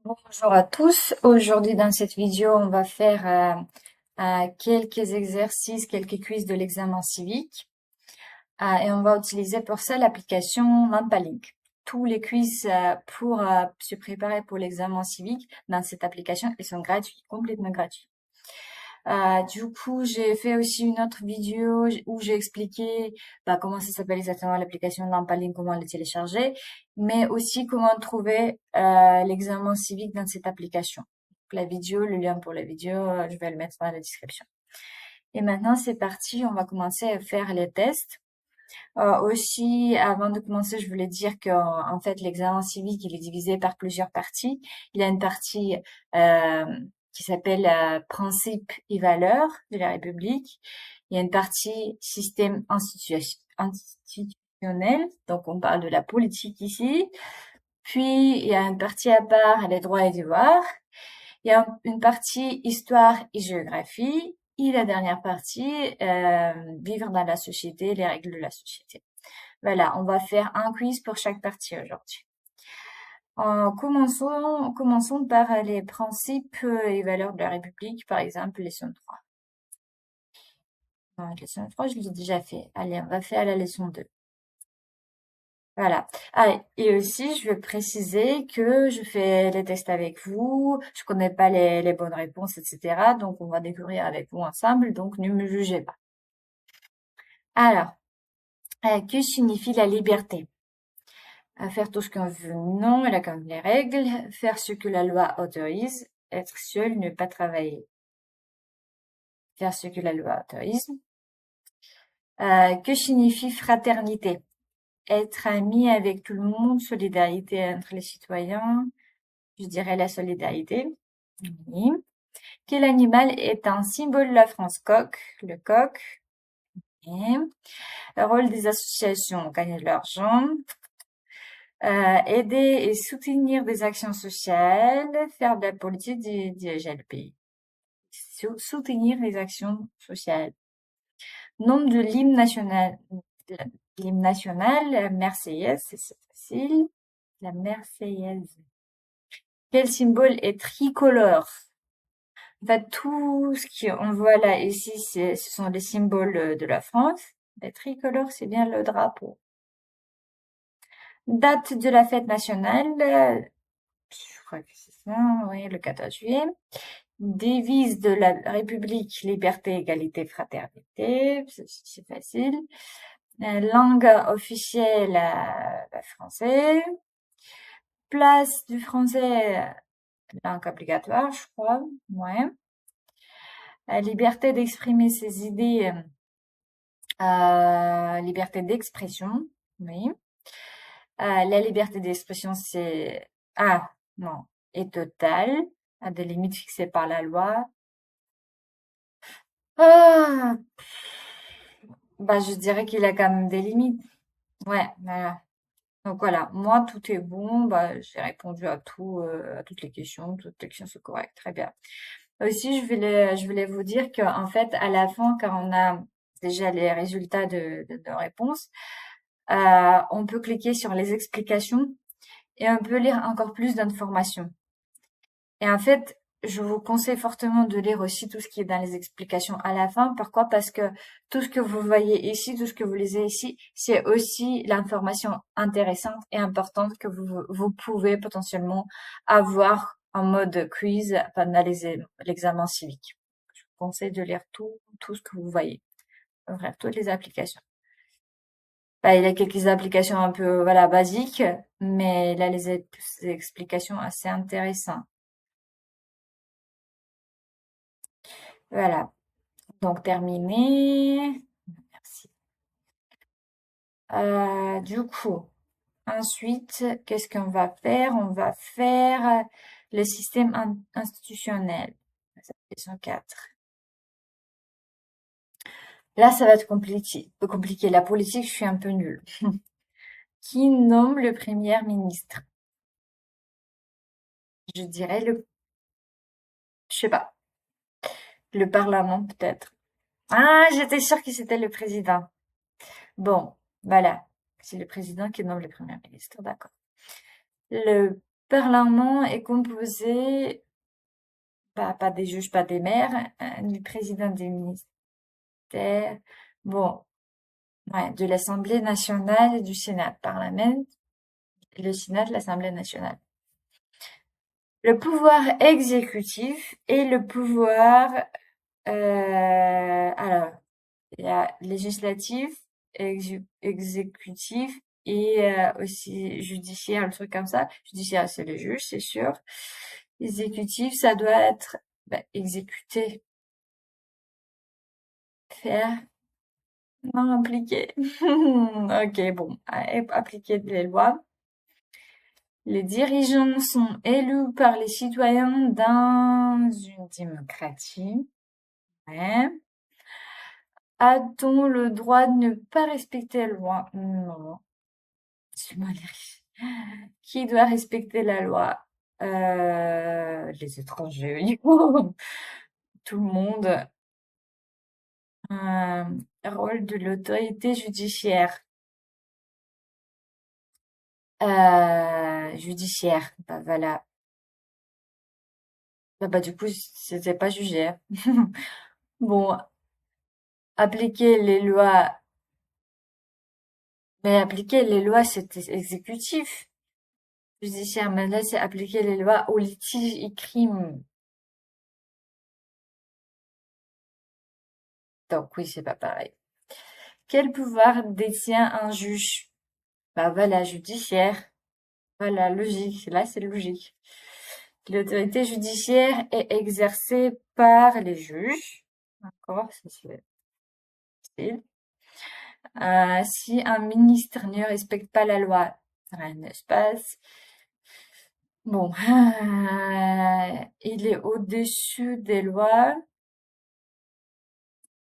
Bonjour à tous. Aujourd'hui, dans cette vidéo, on va faire quelques exercices, quelques quiz de l'examen civique. Et on va utiliser pour ça l'application Lampalink. Tous les quiz pour se préparer pour l'examen civique dans cette application, ils sont gratuits, complètement gratuits. Du coup, j'ai fait aussi une autre vidéo où j'ai expliqué comment ça s'appelle exactement l'application Lampalink, comment le télécharger, mais aussi comment trouver l'examen civique dans cette application. La vidéo, le lien pour la vidéo, je vais le mettre dans la description. Et maintenant, c'est parti, on va commencer à faire les tests. Aussi, avant de commencer, je voulais dire que en fait, l'examen civique, il est divisé par plusieurs parties. Il y a une partie qui s'appelle Principes et valeurs de la République. Il y a une partie système institutionnel, donc on parle de la politique ici. Puis, il y a une partie à part, les droits et devoirs. Il y a une partie histoire et géographie. Et la dernière partie, vivre dans la société, les règles de la société. Voilà, on va faire un quiz pour chaque partie aujourd'hui. Commençons par les principes et valeurs de la République, par exemple, leçon 3. Leçon 3, je l'ai déjà fait. Allez, on va faire la leçon 2. Voilà. Ah, et aussi, je veux préciser que je fais les tests avec vous, je connais pas les bonnes réponses, etc. Donc, on va découvrir avec vous ensemble, donc ne me jugez pas. Alors, que signifie la liberté? Faire tout ce qu'on veut, non, elle a comme les règles. Faire ce que la loi autorise. Être seul, ne pas travailler. Faire ce que la loi autorise. Que signifie fraternité? Être ami avec tout le monde, solidarité entre les citoyens. Je dirais la solidarité. Oui. Quel animal est un symbole de la France? Coq, le coq. Oui. Le rôle des associations, gagner de l'argent. Aider et soutenir des actions sociales, faire de la politique, diriger le pays. Soutenir les actions sociales. Nombre de l'hymne national, la Marseillaise, c'est facile. La Marseillaise. Quel symbole est tricolore? En fait, tout ce qu'on voit là, ici, ce sont les symboles de la France. Le tricolore, c'est bien le drapeau. Date de la fête nationale, je crois que c'est ça, oui, le 14 juillet. Devise de la République, liberté, égalité, fraternité, c'est facile. Langue officielle, le français. Place du français, langue obligatoire, je crois, ouais. Liberté d'exprimer ses idées, liberté d'expression, oui. La liberté d'expression, c'est, non, est totale, à des limites fixées par la loi. Ah, je dirais qu'il a quand même des limites. Ouais, voilà. Donc voilà, moi tout est bon, j'ai répondu à tout, à toutes les questions sont correctes, très bien. Aussi, je voulais vous dire qu'en fait, à la fin, quand on a déjà les résultats de nos réponses, on peut cliquer sur les explications et on peut lire encore plus d'informations. Et en fait, je vous conseille fortement de lire aussi tout ce qui est dans les explications à la fin. Pourquoi? Parce que tout ce que vous voyez ici, tout ce que vous lisez ici, c'est aussi l'information intéressante et importante que vous pouvez potentiellement avoir en mode quiz pendant l'examen civique. Je vous conseille de lire tout ce que vous voyez. Ouvrir toutes les applications. Il y a quelques applications un peu, voilà, basiques, mais là, les explications assez intéressantes. Voilà. Donc, terminé. Merci. Du coup, ensuite, qu'est-ce qu'on va faire? On va faire le système institutionnel. Question 4. Là, ça va être compliqué. La politique, je suis un peu nulle. Qui nomme le premier ministre? Je dirais je sais pas, le Parlement peut-être. Ah, j'étais sûre que c'était le président. Bon, voilà. C'est le président qui nomme le premier ministre, d'accord. Le Parlement est composé, pas des juges, pas des maires, du président des ministères, bon, ouais, de l'Assemblée nationale et du Sénat, Parlement, le Sénat, l'Assemblée nationale. Le pouvoir exécutif et le pouvoir, alors, il y a législatif, exécutif et aussi judiciaire, le truc comme ça. Judiciaire, c'est les juges, c'est sûr. Exécutif, ça doit être exécuter, faire, non, appliquer. Ok, bon, appliquer les lois. Les dirigeants sont élus par les citoyens dans une démocratie. Ouais. A-t-on le droit de ne pas respecter la loi? Non. Seulement les riches. Qui doit respecter la loi? Les étrangers, tout le monde. Rôle de l'autorité judiciaire. Judiciaire. Bah voilà. Du coup, c'était pas jugé, hein. Bon, appliquer les lois. Mais appliquer les lois, c'était exécutif. Judiciaire, mais là, c'est appliquer les lois aux litiges et crimes. Donc oui, c'est pas pareil. Quel pouvoir détient un juge? Bah voilà, judiciaire. Voilà, logique. Là, c'est logique. L'autorité judiciaire est exercée par les juges. D'accord, ça c'est facile. Si un ministre ne respecte pas la loi, rien ne se passe. Bon, il est au-dessus des lois.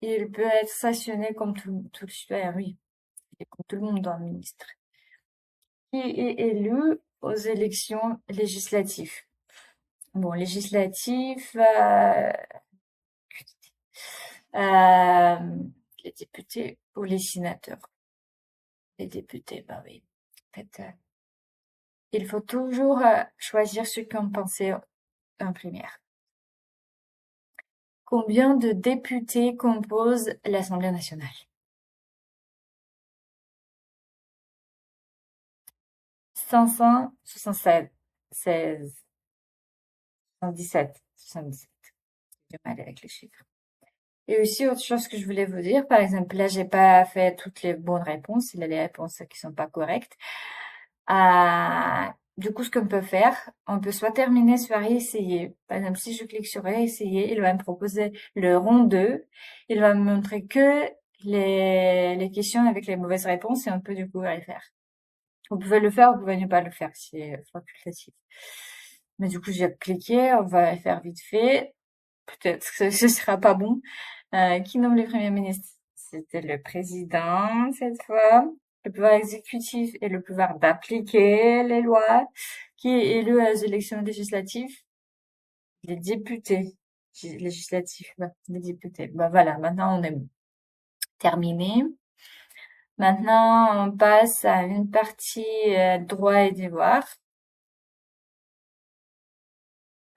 Il peut être sanctionné comme tout le citoyen, oui. Et comme tout le monde dans le ministre. Qui est élu aux élections législatives? Bon, législatives, euh, les députés ou les sénateurs? Les députés, bah oui. En fait, il faut toujours choisir ce qu'on pensait en primaire. Combien de députés composent l'Assemblée nationale? 576, 16, 77, 77. J'ai du mal avec les chiffres. Et aussi, autre chose que je voulais vous dire, par exemple, là, j'ai pas fait toutes les bonnes réponses. Il y a les réponses qui sont pas correctes. Du coup, ce qu'on peut faire, on peut soit terminer, soit réessayer. Par exemple, si je clique sur réessayer, il va me proposer le rond 2. Il va me montrer que les questions avec les mauvaises réponses et on peut du coup les faire. Vous pouvez le faire, vous pouvez ne pas le faire, c'est facultatif. Mais du coup, j'ai cliqué, on va le faire vite fait. Peut-être que ce sera pas bon. Qui nomme le Premier ministre? C'était le président cette fois. Le pouvoir exécutif et le pouvoir d'appliquer les lois. Qui est élu aux élections législatives? Les députés législatifs. Les députés. Bah voilà, maintenant on est terminé. Maintenant, on passe à une partie droit et devoir.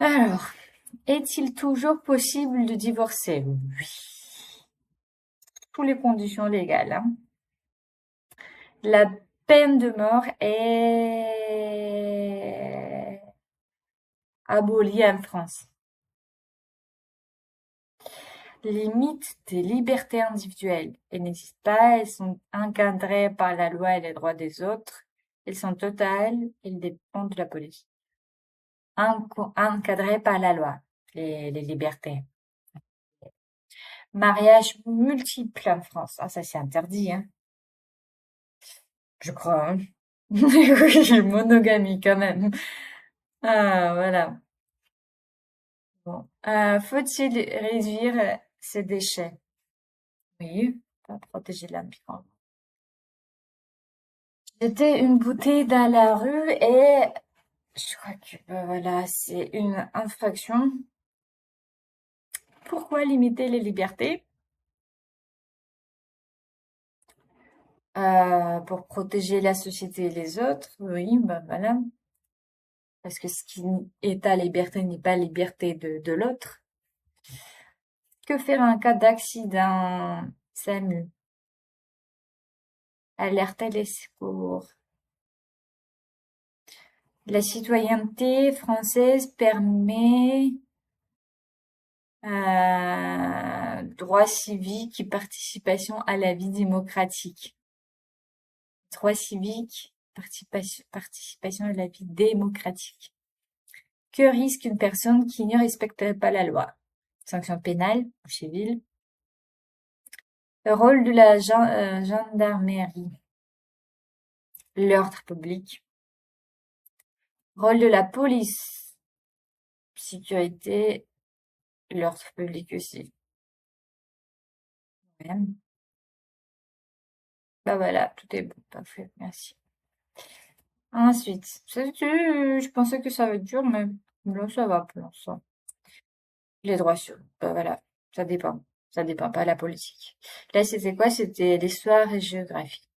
Alors, est-il toujours possible de divorcer? Oui. Toutes les conditions légales, hein. La peine de mort est abolie en France. Limite des libertés individuelles. Elles n'existent pas, elles sont encadrées par la loi et les droits des autres. Elles sont totales, elles dépendent de la police. Encadrées par la loi, les libertés. Mariage multiple en France. Ah, ça c'est interdit, hein. Je crois, hein. Oui, monogamie quand même. Ah, voilà. Bon. Faut-il réduire ses déchets? Oui, pour protéger l'environnement. J'étais une bouteille dans la rue et je crois que voilà, c'est une infraction. Pourquoi limiter les libertés? Pour protéger la société et les autres. Oui, bah voilà. parce que ce qui est ta liberté n'est pas la liberté de l'autre. Que faire en cas d'accident? SAMU. Alerte les secours. La citoyenneté française permet droits civiques et participation à la vie démocratique. Droits civiques, participation à la vie démocratique. Que risque une personne qui ne respecte pas la loi? Sanction pénale ou civile. Le rôle de la gendarmerie. L'ordre public. Rôle de la police. Sécurité. L'ordre public aussi. Même. Bah voilà, tout est bon, parfait, merci. Ensuite, je pensais que ça va être dur, mais là, ça va pour l'instant. Les droits sociaux, bah voilà, ça dépend. Ça dépend pas de la politique. Là, c'était quoi? C'était l'histoire et géographie.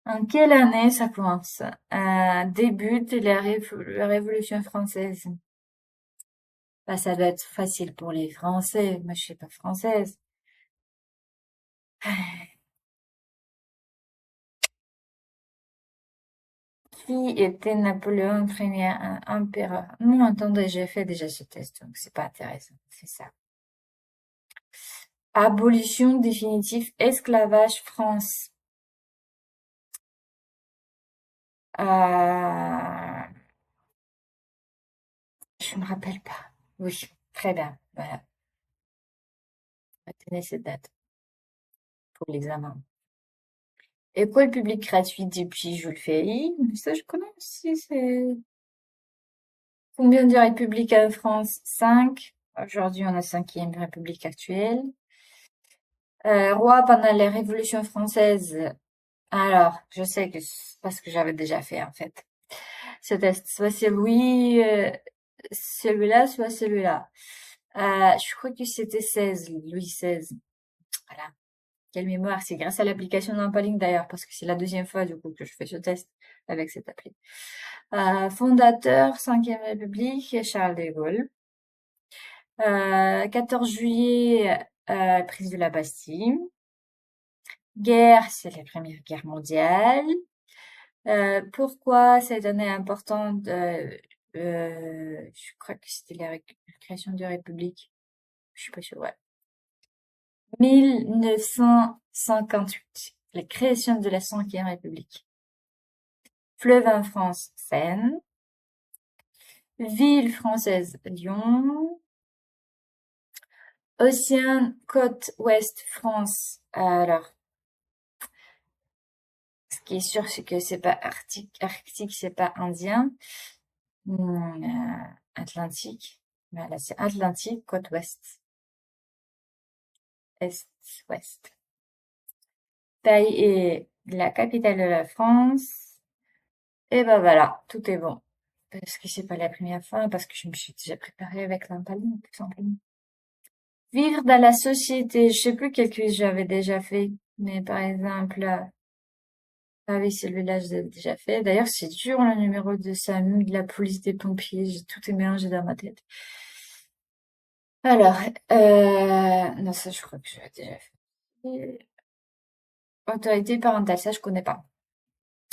En quelle année ça commence? Débute la Révolution française. Bah, ça doit être facile pour les Français. Moi, je suis pas française. Qui était Napoléon Ier, empereur? Non, attendez, j'ai fait déjà ce test, donc c'est pas intéressant. C'est ça. Abolition définitive, esclavage, France. Euh, je me rappelle pas. Oui, très bien. Voilà. Retenez cette date pour l'examen. École publique gratuite depuis Jules Ferry. Ça, je connais aussi. C'est combien de républiques en France? 5. Aujourd'hui, on a 5e république actuelle. Roi pendant la Révolution française. Alors, je sais que c'est parce que j'avais déjà fait en fait. Ce test, soit c'est Louis, celui-là, soit celui-là. Je crois que c'était 16, Louis XVI. Voilà. Quelle mémoire, c'est grâce à l'application d'Impaling d'ailleurs, parce que c'est la deuxième fois du coup que je fais ce test avec cette appli. Fondateur, 5e République, Charles de Gaulle. 14 juillet, prise de la Bastille. Guerre, c'est la Première Guerre mondiale. Pourquoi cette année importante? Je crois que c'était la création de la République. Je suis pas sûre, ouais. 1958, la création de la 5e République. Fleuve en France, Seine. Ville française, Lyon. Océan, côte ouest, France. Alors, ce qui est sûr, c'est que c'est pas Arctique. Arctique, c'est pas Indien. Atlantique. Voilà, c'est Atlantique, côte ouest. Est, ouest. Taille est la capitale de la France. Et ben voilà, tout est bon. Parce que c'est pas la première fois, parce que je me suis déjà préparée avec l'impaline, tout simplement. Vivre dans la société, je sais plus quel quiz j'avais déjà fait, mais par exemple, ah oui, celui-là, je l'ai déjà fait. D'ailleurs, c'est dur le numéro de SAMU, de la police, des pompiers, j'ai tout est mélangé dans ma tête. Alors, non, ça, je crois que je l'ai déjà fait. Autorité parentale, ça, je connais pas.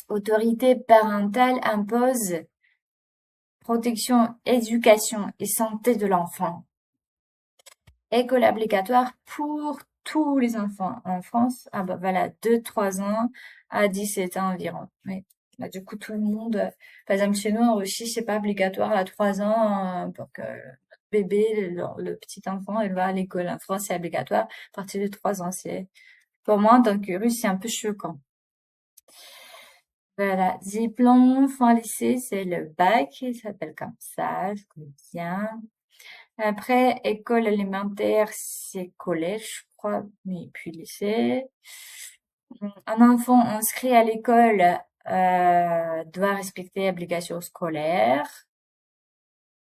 Autorité parentale impose protection, éducation et santé de l'enfant. École obligatoire pour tous les enfants en France. Ah bah voilà, de 3 ans à 17 ans environ. Oui. Bah, du coup, tout le monde, par exemple, chez nous, en Russie, c'est pas obligatoire à 3 ans pour que le bébé, le petit enfant, il va à l'école. En France, c'est obligatoire à partir de 3 ans. C'est, pour moi, en tant que Russe, c'est un peu choquant. Voilà, diplôme, fin lycée, c'est le bac, il s'appelle comme ça, je connais bien. Après, école élémentaire, c'est collège, je crois, mais puis lycée. Un enfant inscrit à l'école doit respecter l'obligation scolaire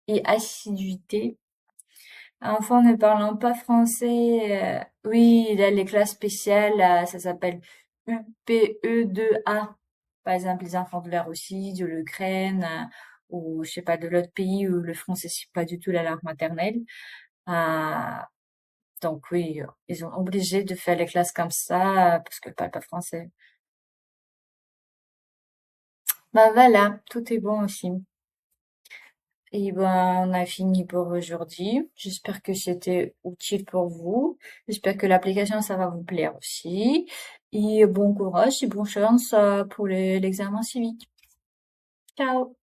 et assiduité. Un enfant ne parlant pas français, oui, il a les classes spéciales, ça s'appelle UPE2A. Par exemple, les enfants de la Russie, de l'Ukraine, ou je sais pas, de l'autre pays où le français c'est pas du tout la langue maternelle. Euh, donc oui, ils sont obligés de faire les classes comme ça parce qu'ils parlent pas français. Bah voilà, tout est bon aussi. Et ben, on a fini pour aujourd'hui. J'espère que c'était utile pour vous. J'espère que l'application, ça va vous plaire aussi. Et bon courage et bonne chance pour l'examen civique. Ciao!